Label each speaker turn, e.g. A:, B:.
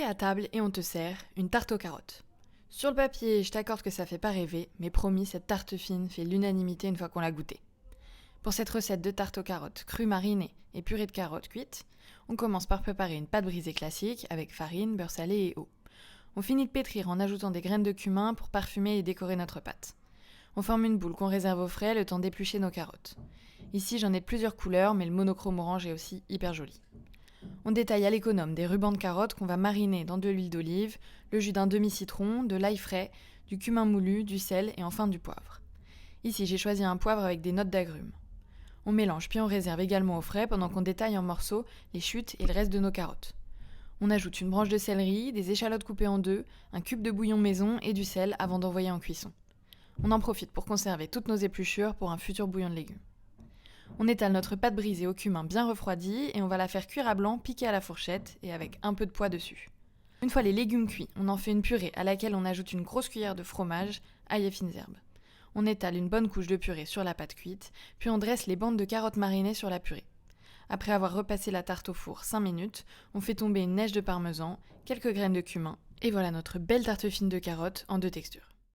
A: T'es à table et on te sert une tarte aux carottes. Sur le papier, je t'accorde que ça fait pas rêver, mais promis, cette tarte fine fait l'unanimité une fois qu'on l'a goûtée. Pour cette recette de tarte aux carottes crue marinée et purée de carottes cuites, on commence par préparer une pâte brisée classique avec farine, beurre salé et eau. On finit de pétrir en ajoutant des graines de cumin pour parfumer et décorer notre pâte. On forme une boule qu'on réserve au frais le temps d'éplucher nos carottes. Ici, j'en ai de plusieurs couleurs, mais le monochrome orange est aussi hyper joli. On détaille à l'économe des rubans de carottes qu'on va mariner dans de l'huile d'olive, le jus d'un demi-citron, de l'ail frais, du cumin moulu, du sel et enfin du poivre. Ici, j'ai choisi un poivre avec des notes d'agrumes. On mélange puis on réserve également au frais pendant qu'on détaille en morceaux les chutes et le reste de nos carottes. On ajoute une branche de céleri, des échalotes coupées en deux, un cube de bouillon maison et du sel avant d'envoyer en cuisson. On en profite pour conserver toutes nos épluchures pour un futur bouillon de légumes. On étale notre pâte brisée au cumin bien refroidie et on va la faire cuire à blanc piquée à la fourchette et avec un peu de pois dessus. Une fois les légumes cuits, on en fait une purée à laquelle on ajoute une grosse cuillère de fromage, ail et fines herbes. On étale une bonne couche de purée sur la pâte cuite, puis on dresse les bandes de carottes marinées sur la purée. Après avoir repassé la tarte au four 5 minutes, on fait tomber une neige de parmesan, quelques graines de cumin, et voilà notre belle tarte fine de carottes en deux textures.